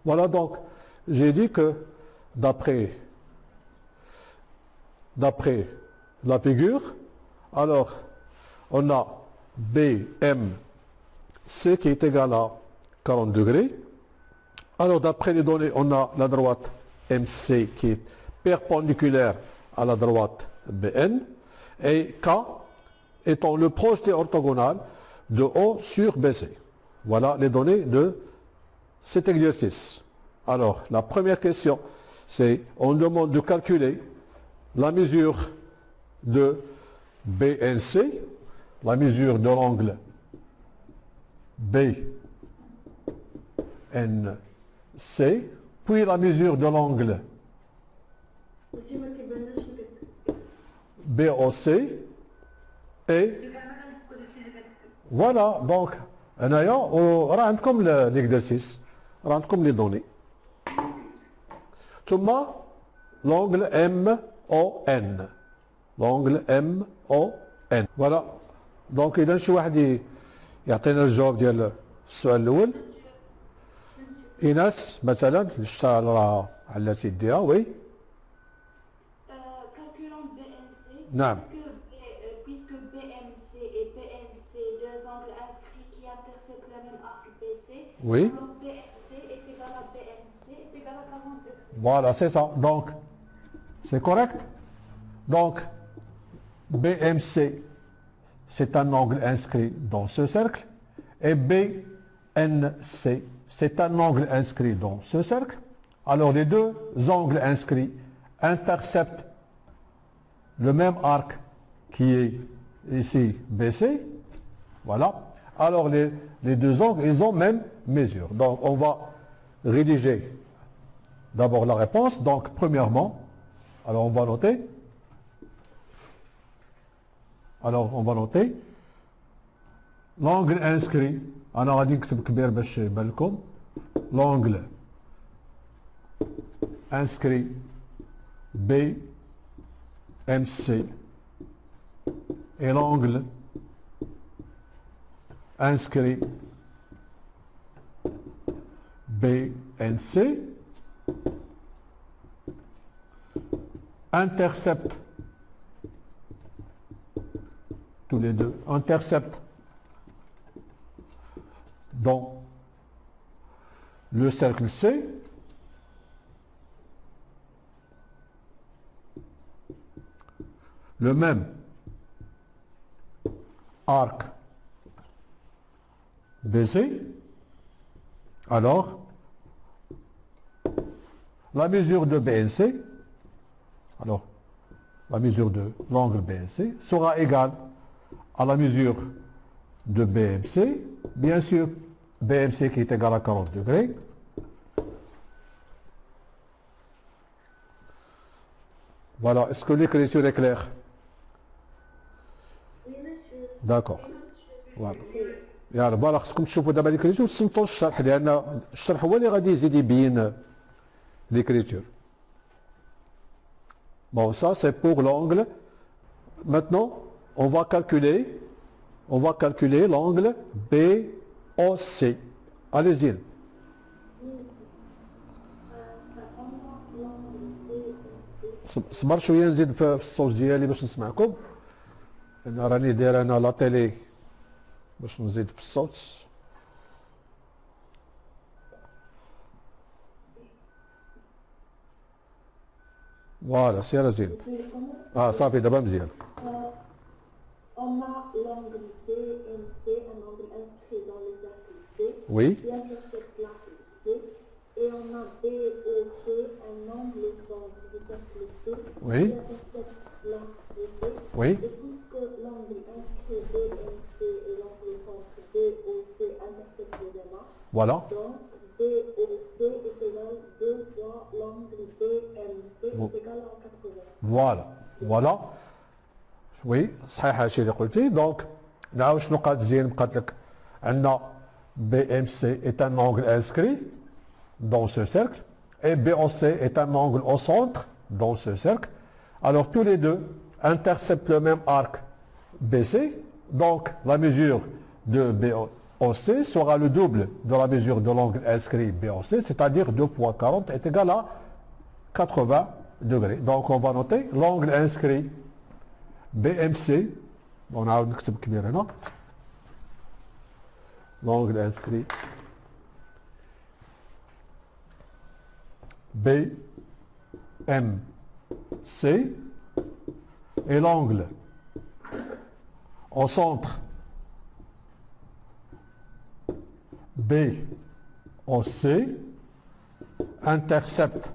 Voilà, donc, j'ai dit que d'après la figure, alors, on a BMC qui est égal à 40 degrés. Alors, d'après les données, on a la droite MC qui est perpendiculaire à la droite BN, et K étant le projeté orthogonal de O sur BC. Voilà les données de cet exercice. Alors, la première question, c'est, on demande de calculer la mesure de BNC, la mesure de l'angle BNC, puis la mesure de l'angle BOC, et voilà, donc, comme l'exercice, comme les données. ثم l'angle MON. L'angle MON. Voilà. Donc, إذا شي واحد يعطينا الجواب ديال السؤال الأول. إيناس مثلا راه علاتي يديها، وي. Calculons BNC. نعم. Puisque BMC et PMC, deux angles inscrits qui interceptent le même arc BC, Oui. alors BNC est égal à BMC est égal à 40 degrés. Voilà, c'est ça. Donc, c'est correct. Donc, BMC, c'est un angle inscrit dans ce cercle, et BNC, c'est un angle inscrit dans ce cercle. Alors, les deux angles inscrits interceptent le même arc qui est ici BC. Voilà. Alors, les deux angles, ils ont même mesure. Donc, on va rédiger d'abord la réponse. Donc, premièrement, alors on va noter. Alors, on va noter l'angle inscrit. أنا غادي نكتب كبير باش يبان لكم. L'angle inscrit BMC et l'angle inscrit BNC interceptent, tous les deux, interceptent dans le cercle C le même arc BC. Alors, la mesure de BNC, alors, la mesure de l'angle BNC sera égale à la mesure de BMC, bien sûr, BMC qui est égal à 40 degrés, voilà. Est-ce que l'écriture est claire? Oui, monsieur. D'accord. Voilà. يعني فوالا خصكم تشوفوا دابا ليكريتور وتصنتوا الشرح، لان الشرح هو اللي غادي يزيد يبين l'écriture. Bon, ça c'est pour l'angle. Maintenant, on va calculer l'angle BOC. Allez-y. صبر شويه نزيد في الصوت ديالي باش نسمعكم، لان راني داير انا لا تيلي باش نزيد في الصوت. فوالا سير زين. صافي دابا مزيان. On a l'angle BMC, un angle inscrit dans le cercle C, Oui. qui intercepte l'arc C, et on a BOC, un angle dans le cercle C, Oui. qui intercepte l'arc C. Oui. Et puisque l'angle inscrit BMC et l'angle centre BOC interceptent le même arc, Voilà. donc BOC est égal à 2 fois l'angle BMC est égal à 80. Voilà. Voilà. Oui, صحيح هادشي اللي قلتي. دونك نعاود شنو قالت زين، قالت لك عندنا BMC est un angle inscrit dans ce cercle et BOC est un angle au centre dans ce cercle. Alors tous les deux interceptent le même arc BC. Donc la mesure de BOC sera le double de la mesure de l'angle inscrit BOC, c'est-à-dire 2 fois 40 est égal à 80 degrés. Donc on va noter l'angle inscrit BMC, on a l'angle inscrit BMC et l'angle au centre BOC intercepte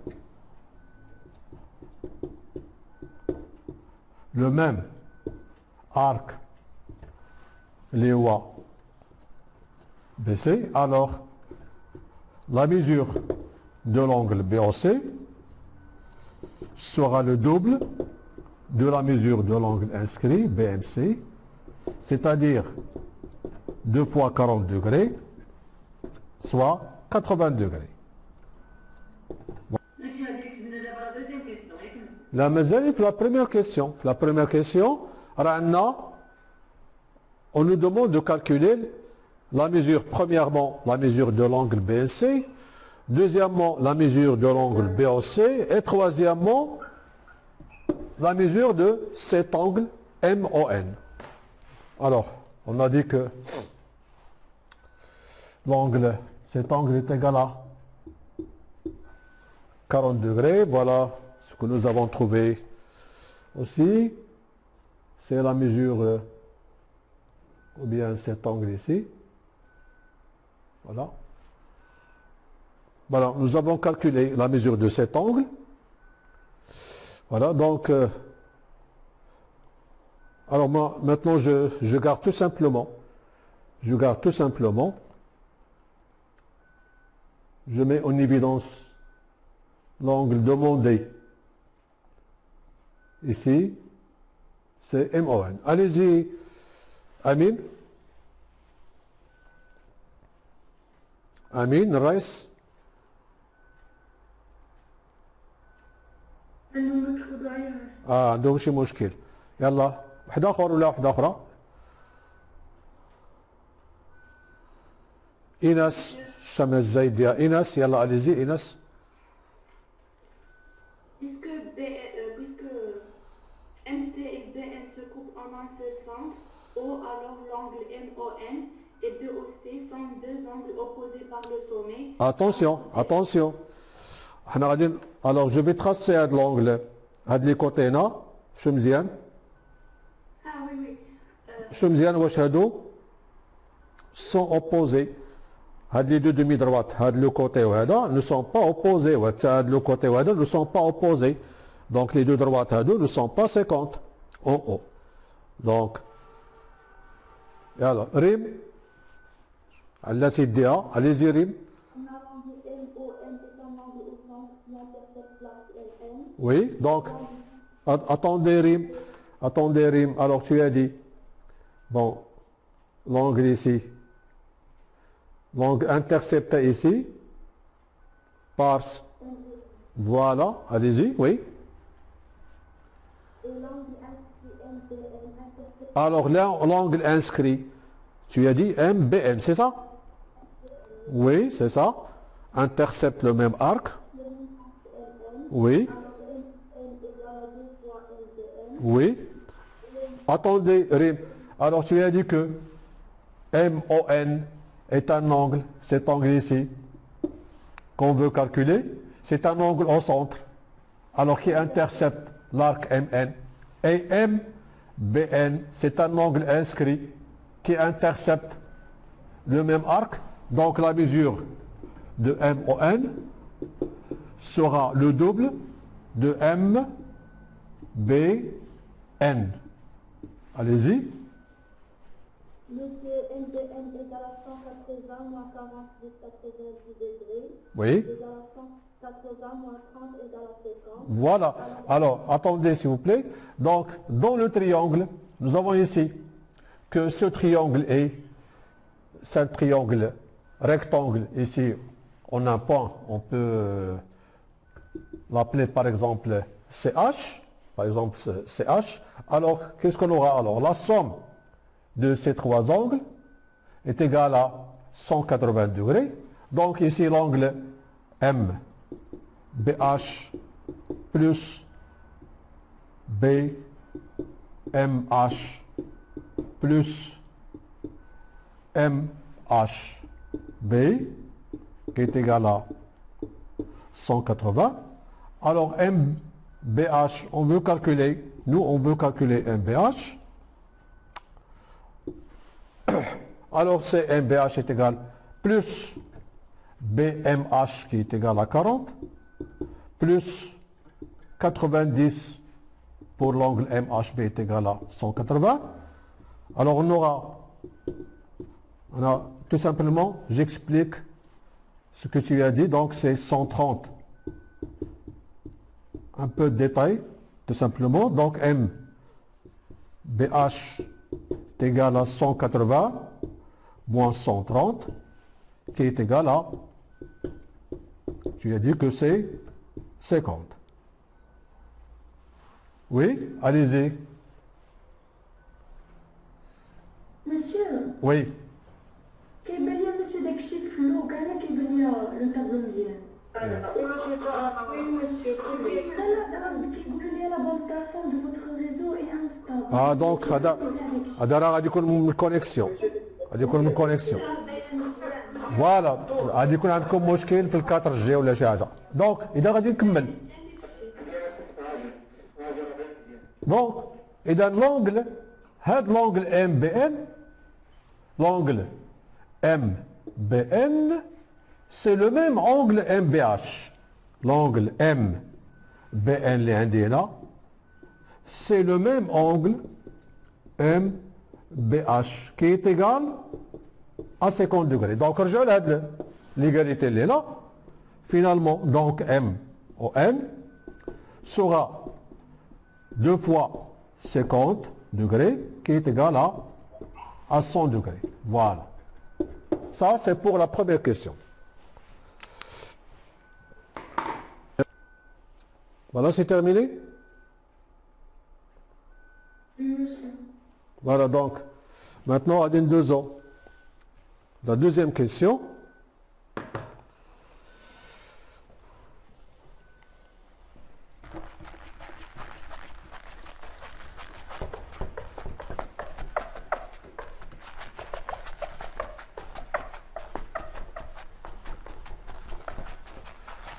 le même arc léois BC, alors la mesure de l'angle BOC sera le double de la mesure de l'angle inscrit BMC, c'est-à-dire 2 fois 40 degrés, soit 80 degrés. La première question. La première question, on nous demande de calculer la mesure, premièrement, la mesure de l'angle BNC, deuxièmement, la mesure de l'angle BOC, et troisièmement, la mesure de cet angle MON. Alors, on a dit que cet angle est égal à 40 degrés. Voilà ce que nous avons trouvé aussi. C'est la mesure, ou bien cet angle ici. Voilà. Voilà, nous avons calculé la mesure de cet angle. Voilà, donc, alors moi, maintenant, je garde tout simplement, je mets en évidence l'angle demandé ici, c'est MON. Allez-y, Amin. Amin, Reis. عندهم شي مشكل. يلا واحد اخر ولا واحده اخرى. ايناس شمس زيد يا ايناس يلا allez-y ايناس. Puisque MC et BN se coupent en un seul centre, O alors l'angle MON et BOC sont deux angles opposés par le sommet. Attention. Alors je vais tracer l'angle هاد لي كوتي هنا شو مزيان شو مزيان واش هادو sont opposés هاد لي دو demi droite هاد لو كوتي وهذا ne sont pas opposés وحتى هاد لو كوتي وهذا ne sont pas opposés donc les deux droites هادو ne sont pas 50 en haut donc يلا ريم التي تديها allez-y ريم. Oui, donc, attendez Rim, alors tu as dit, bon, l'angle ici, l'angle intercepté ici, par, voilà, allez-y, oui. Alors là, l'angle inscrit, tu as dit MBM, c'est ça? Oui, c'est ça, intercepte le même arc, oui. Oui. Attendez, Rim. Alors tu as dit que MON est un angle, cet angle ici, qu'on veut calculer, c'est un angle au centre, alors qui intercepte l'arc MN. Et MBN, c'est un angle inscrit qui intercepte le même arc, donc la mesure de MON sera le double de MBN. Allez-y. Monsieur MBN égale à 180 moins 40 plus 90 degrés. Oui. Égale à 180 moins 30 égale à 50. Voilà. Alors, attendez s'il vous plaît. Donc, dans le triangle, nous avons ici que ce triangle est, c'est un triangle rectangle. Ici, on a un point, on peut l'appeler par exemple CH. Par exemple CH. Alors, qu'est-ce qu'on aura? Alors, la somme de ces trois angles est égal à 180 degrés. Donc ici l'angle MBH plus BMH plus MHB qui est égal à 180. Alors MBH, on veut calculer, nous on veut calculer MBH. Alors c'est MBH est égal plus BMH qui est égal à 40 plus 90 pour l'angle MHB est égal à 180. Alors on a tout simplement, j'explique ce que tu as dit, donc c'est 130. Un peu de détail, tout simplement. Donc MBH est égal à 180 moins 130 qui est égal à, tu as dit que c'est 50. Oui, allez-y. Monsieur, Oui. كيبان لي monsieur داك الشيء في اللوك انا كيبان لي لو طابلو مزيان. Oui, monsieur. انا كيقولوا لي لا بونطاسيون دو فوتر ريزو اي انستابل. Ah donc هذا راه غادي يكون من الكونيكسيون. غادي يكون من الكونيكسيون. فوالا غادي يكون عندكم مشكل في الكاتر جي ولا شي حاجه. دونك اذا غادي نكمل. دونك اذا لونغل هاد لونغل ام بي ان l'angle MBN, c'est le même angle MBH. L'angle MBN, c'est le même angle MBH qui est égal à 50 degrés. Donc, je l'aide l'égalité est là. Finalement, donc MON sera 2 fois 50 degrés qui est égal à 100 degrés. Voilà. Ça, c'est pour la première question. Voilà, c'est terminé? Voilà, donc, maintenant, à 2 ans. La deuxième question.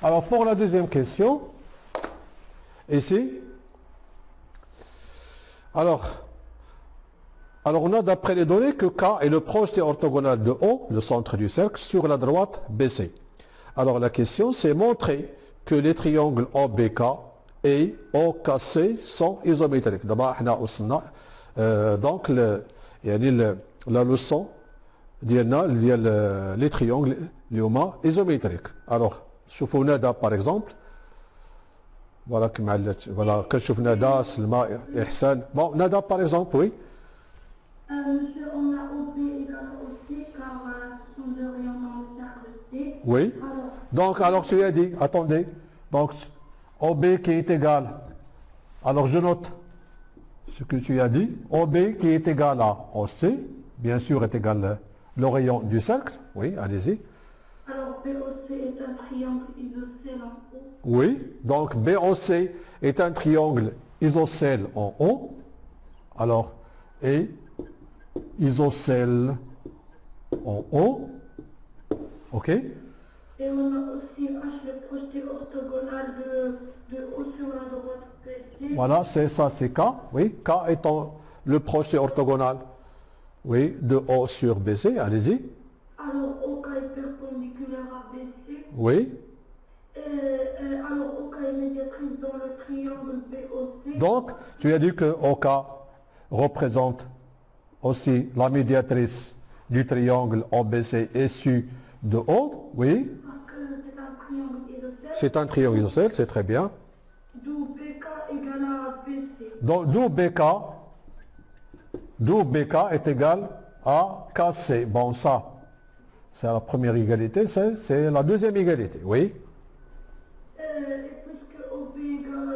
Alors, pour la deuxième question, ici, alors on a d'après les données que K est le projeté orthogonal de O, le centre du cercle, sur la droite BC. Alors, la question, c'est montrer que les triangles OBK et OKC sont isométriques. D'abord, donc, la leçon, les triangles isométriques. Alors, شوفوا ندى par exemple voilà كنشوف ندى سلمى إحسان bon ندى par exemple oui. Monsieur, on a OP égale OC car ce sont deux rayons dans le cercle C. Oui. Alors tu as dit, attendez, donc OB qui est égal, alors je note ce que tu as dit, OB qui est égal à OC, bien sûr est égal le rayon du cercle, oui, allez-y. Alors BOC est un triangle isocèle en haut. Oui, donc BOC est un triangle isocèle en haut. Alors, et isocèle en haut. OK? Et on a aussi H, le projeté orthogonal de O sur la droite PC. Voilà, c'est ça, c'est K. Oui, K étant le projeté orthogonal, oui, de O sur BC. Allez-y. Alors OK est perpendiculaire à BC. Oui. Alors OK est médiatrice dans le triangle BOC. Donc, tu as dit que OK représente aussi la médiatrice du triangle OBC issu de O. Oui. Parce que c'est un triangle isocèle. C'est un triangle isocèle, c'est très bien. D'où BK égale à BC. Donc, d'où BK est égal à KC. Bon, ça, c'est la première égalité, c'est la deuxième égalité, oui. Et puisque OB égale à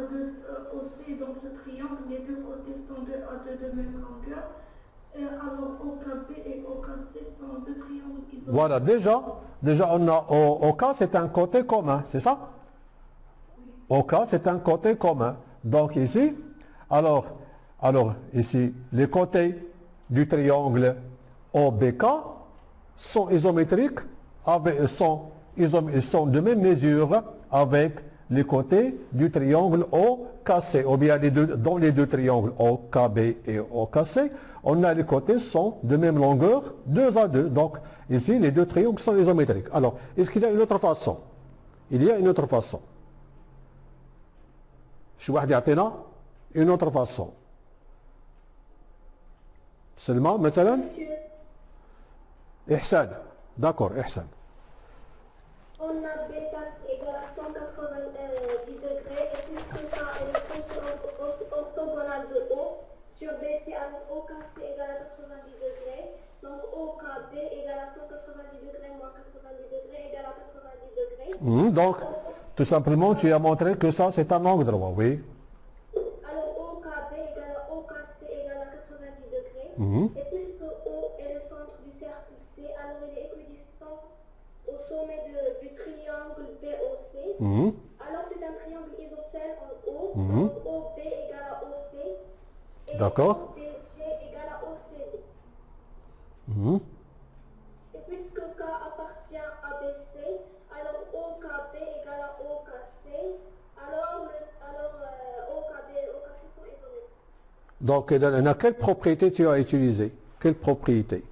OC, donc ce triangle, les deux côtés sont à deux de même longueur, Et alors OKB et OKC sont deux triangles isolés. Voilà, déjà on a OK, c'est un côté commun, c'est ça? OK, c'est un côté commun. Donc ici, alors ici, les côtés du triangle OBK sont isométriques, ils sont de même mesure avec les côtés du triangle OKC, ou bien dans les deux triangles OKB et OKC, on a les côtés sont de même longueur, 2 à 2. Donc ici, les deux triangles sont isométriques. Alors, est-ce qu'il y a une autre façon? Il y a une autre façon. شي واحد يعطينا une autre façon. سلمى مثلا؟ إحسان. D'accord, إحسان. On a bêta égale à 190 degrés et puisque ça est le côté orthogonal de O sur BC, alors OKC égale à 90 degrés, donc OKB égale à 190 degrés moins 90 degrés égale à 90 degrés. Donc, tout simplement, tu as montré que ça, c'est un angle droit, oui. Alors OKB égale à OKC égale à 90 degrés. Et puisque O est le centre du cercle C, alors il est équidistant au sommet du triangle BOC. Alors c'est un triangle isocèle en O. Donc OB égale à OC. Et D'accord. OBG égale à OCD. Et puisque K appartient à BC, alors OKB égale à OKC. Alors OKB et OKC sont isométriques. Donc, quelle propriété tu as utilisé? Quelle propriété?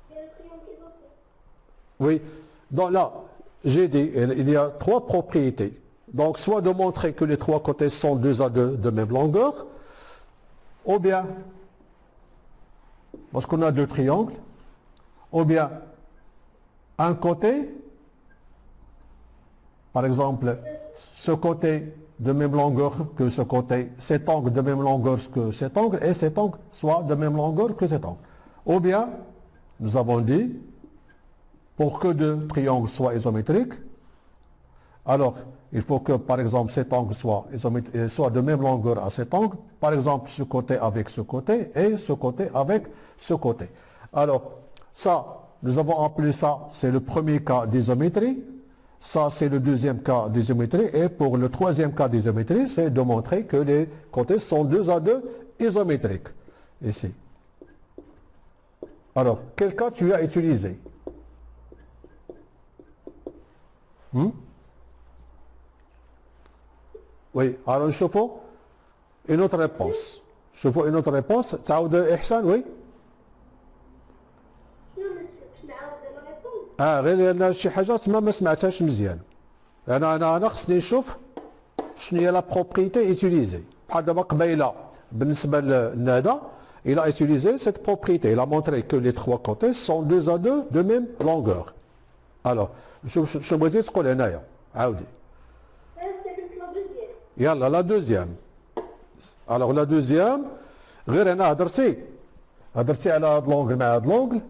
C'est le triangle isocèle. Oui. Donc là, j'ai dit, il y a 3 propriétés. Donc, soit de montrer que les 3 côtés sont 2 à 2 de même longueur, ou bien, parce qu'on a 2 triangles, ou bien un côté, par exemple, ce côté de même longueur que ce côté, cet angle de même longueur que cet angle, et cet angle soit de même longueur que cet angle. Ou bien, nous avons dit, pour que 2 triangles soient isométriques, alors il faut que, par exemple, cet angle soit de même longueur à cet angle, par exemple, ce côté avec ce côté, et ce côté avec ce côté. Alors, ça, nous avons appelé ça, c'est le premier cas d'isométrie. Ça, c'est le deuxième cas d'isométrie. Et pour le troisième cas d'isométrie, c'est de montrer que les côtés sont 2 à 2 isométriques. Ici. Alors, quel cas tu as utilisé? Oui, alors نشوفوا une autre réponse. شوفوا une autre réponse. تعاود إحسان oui. غير لان شي حاجات ما سمعتهاش مزيان. انا خصني نشوف شنو هي لا بروبريتي ايتيليزي. بحال دابا قبيله بالنسبه لهذا il a utilisé cette propriété. Il a montré que les 3 côtés sont 2 à 2 de même longueur. Alors, شنو بغيتي تقول هنايا؟ عاودي. يلا لا دوزيام. Alors la deuxième, غير هنا هضرتي على هاد لونغل مع هاد لونغل.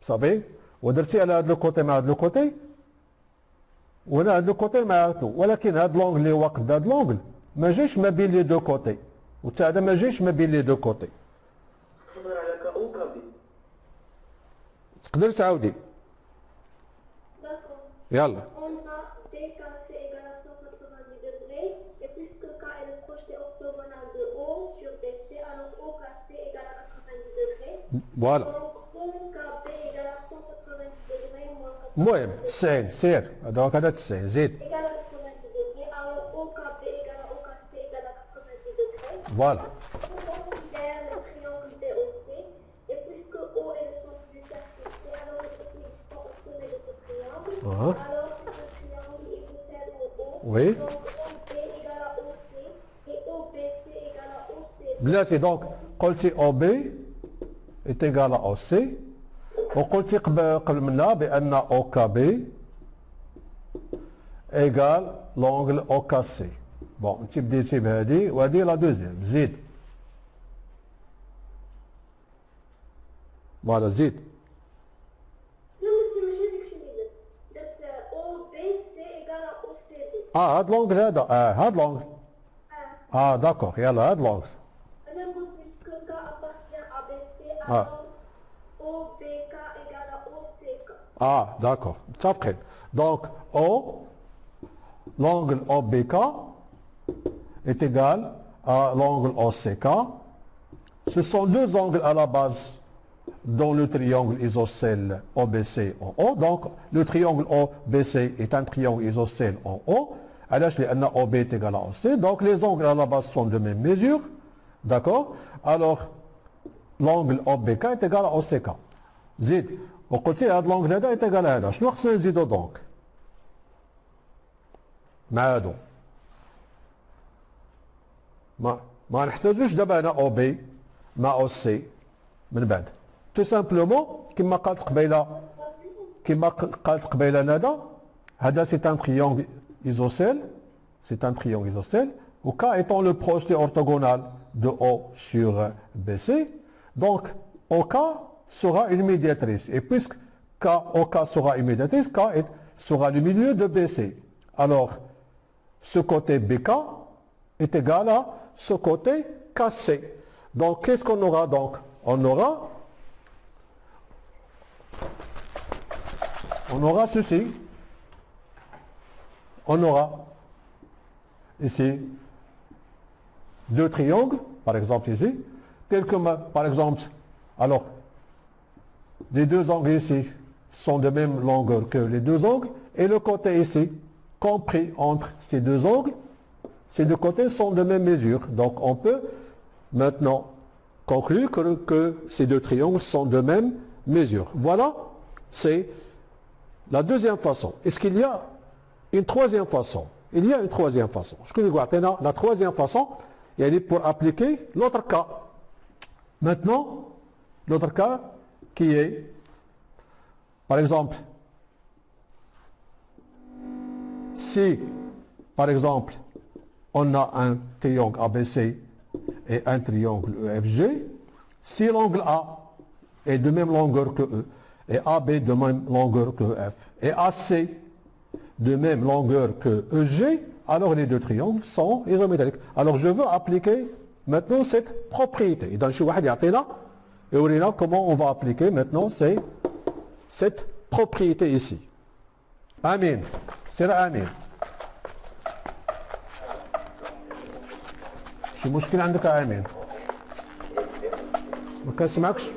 صافي؟ ودرتي على هذا الكوتي مع هذا الكوتي وهنا هذا الكوتي مع هذا، ولكن هذا لونغل اللي هو قد هذا لونغل ما جاش ما بين لي دو كوتي، وتا هذا ما جاش ما بين لي دو كوتي. تقدر على كا او كا بي. تقدر تعاودي. يلا. On a DKC égale à 190 degrés, et puisque K est le projeté orthogonal de O sur BC, alors OKC égale à 90 degrés. Voilà. Donc OKB égale à 190 degrés moins 90 المهم degrés. 90 سير هذاك هذا 90 زيد. Égale à 90 degrés, alors OKB égale à OKC égale à 90 degrés. Voilà. On considère le triangle BOC, et puisque O est le centre du cercle C, alors il est équidistant au sommet de ce triangle. Alors ce triangle est isocèle en O. Oui. Donc OB égale à OC, et OBC égale à OC. بلاتي دونك قلتي او بي est égal à OC وقلتي قبل منها بان او كا بي égal l'angle OKC. بون انت بديتي بهذه وهذه لا دوزيام. زيد. فوالا زيد. Non, monsieur, je dis que je l'ai dit. Donc OBC égale à OCD. هاد لونغل هذا هاد لونغل داكور يلا هاد لونغل. Même puisque K appartient à BC, alors OBK égale à OCK. Ah, d'accord. Ça fait. Donc, l'angle OBK est égal à l'angle OCK. Ce sont deux angles à la base dans le triangle isocèle OBC en haut. Donc, le triangle OBC est un triangle isocèle en haut. Alors, OB est égal à OC. Donc, les angles à la base sont de même mesure. D'accord? Alors, l'angle OBK est égal à OCK. زيد وقلت لي هذا l'angle هذا est égal à هذا. شنو خصنا نزيدو دونك؟ مع هادو. ما نحتاجوش دابا هنا او بي مع او سي من بعد. تو سامبلومون كما قالت قبيله ندى هذا سي ان triangle isocèle, c'est un triangle isocèle, ou K étant le projeté orthogonal de O sur BC, donc OK sera une médiatrice. Et puisque OK sera une médiatrice, sera le milieu de BC. Alors, ce côté BK est égal à ce côté KC. Donc, qu'est-ce qu'on aura donc? On aura ceci. On aura ici deux triangles, par exemple ici, tels que, par exemple, alors, les deux angles ici sont de même longueur que les deux angles, et le côté ici, compris entre ces deux angles, ces deux côtés sont de même mesure. Donc, on peut maintenant conclure que ces deux triangles sont de même mesure. Voilà, c'est la deuxième façon. Est-ce qu'il y a une troisième façon? Il y a une troisième façon. La troisième façon, il y a pour appliquer l'autre cas. Maintenant, l'autre cas qui est, par exemple, si, par exemple, on a un triangle ABC et un triangle EFG, si l'angle A est de même longueur que E, et AB de même longueur que F, et AC de même longueur que EG, alors les deux triangles sont isométriques. Alors je veux appliquer maintenant cette propriété. Et dans et comment on va appliquer maintenant cette propriété ici. Amin. C'est là Amin. شي مشكل عندك يا امين؟ ما كنسمعكش؟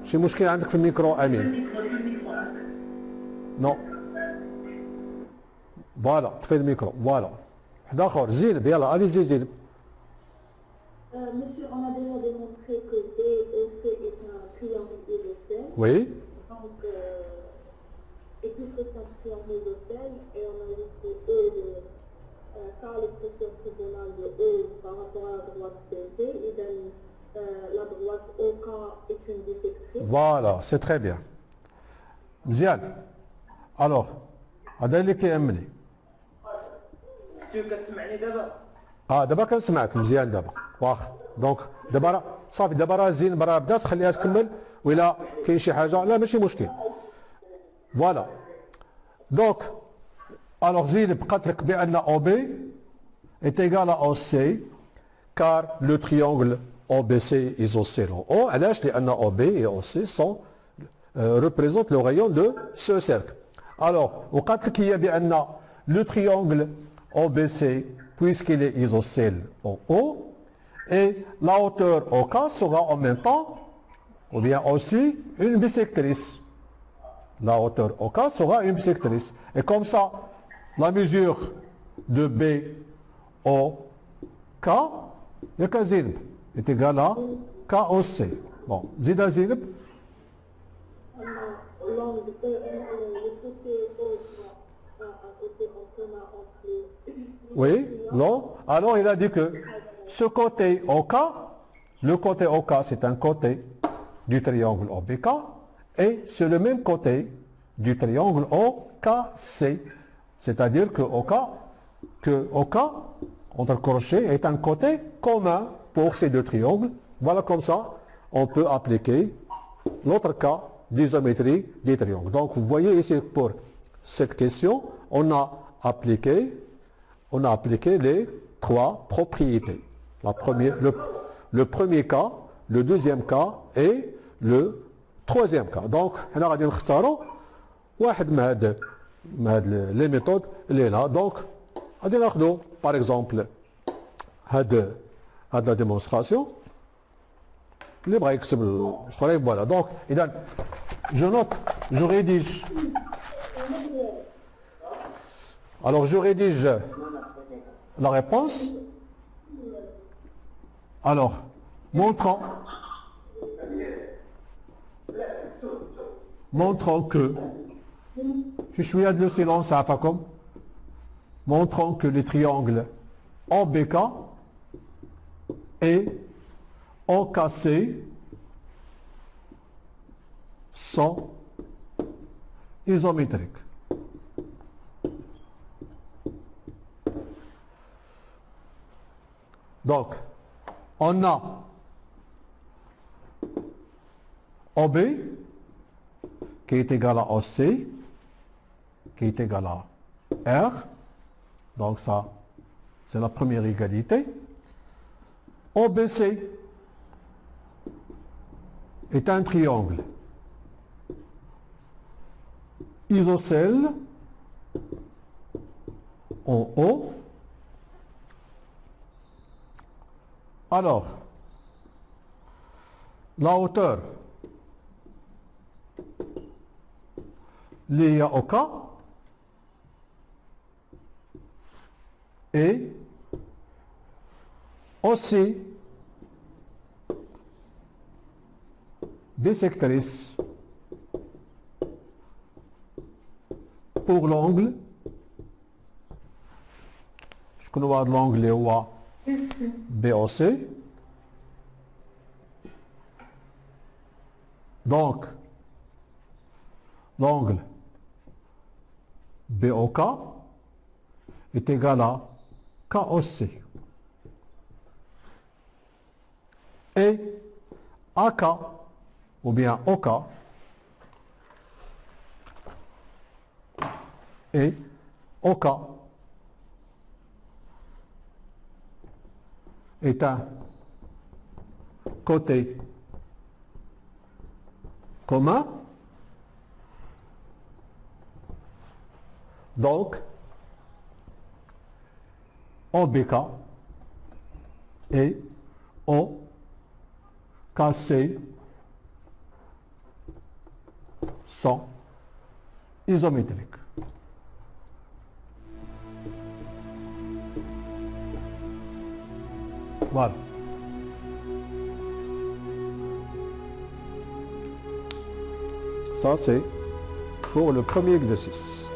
شي مشكل عندك في الميكرو امين؟ نو فوالا طفي الميكرو فوالا واحد اخر زينب يلا اليزي زينب. Monsieur, on a déjà démontré que BOC est un triangle isocèle. Oui. Donc, et puisque c'est un triangle isocèle, et on a aussi car le projeté orthogonal de O par rapport à la droite BC, et la droite OK est une bisectrice. Voilà, c'est très bien. مزيان. Alors, هذا اللي كيهمني. Monsieur, كتسمعني دابا؟ دابا كنسمعك مزيان دابا واخا دونك دابا صافي دابا راه زين راه بدات خليها تكمل وإلا كاين شي حاجه لا ماشي مشكل فوالا دونك الوغ زينب قالت لك بان او بي est égal à OC car le triangle OBC isocèle en haut علاش لان OB et OC sont représentent le rayon de ce cercle. Alors وقالت لك هي بان le triangle OBC puisqu'il est isocèle en haut, et la hauteur OK sera en même temps, ou bien aussi, une bisectrice. La hauteur OK sera une bisectrice. Et comme ça, la mesure de BOK, est égale à KOC. Bon, Zida Zineb. L'angle le côté O à côté Oui, non. Alors il a dit que ce côté OK, le côté OK c'est un côté du triangle OBK et c'est le même côté du triangle OKC. C'est-à-dire que OK entre crochets est un côté commun pour ces deux triangles. Voilà comme ça on peut appliquer l'autre cas d'isométrie des triangles. Donc vous voyez ici pour cette question, on a appliqué les trois propriétés. Le premier cas, le deuxième cas et le troisième cas. Donc, on va نختاروا واحد من هاد les méthodes اللي هنا. Donc, غادي ناخذوا par exemple هاد la démonstration اللي بغى يكتب الاخرين. Voilà. Donc, إذا je note, je rédige. Alors, je rédige la réponse. Alors, montrant que, je suis à le silence à Facom, montrant que les triangles OBK et OKC sont isométriques. Donc, on a OB qui est égal à OC qui est égal à R. Donc ça, c'est la première égalité. OBC est un triangle isocèle en haut. Alors, la hauteur liée au cas est aussi bisectrice pour l'angle. Je connais l'angle هو BOC. Donc, l'angle BOK est égal à KOC. Et AK, ou bien OK, et OK est un côté commun. Donc, OBK et OKC sont isométriques. Voilà. Ça, c'est pour le premier exercice.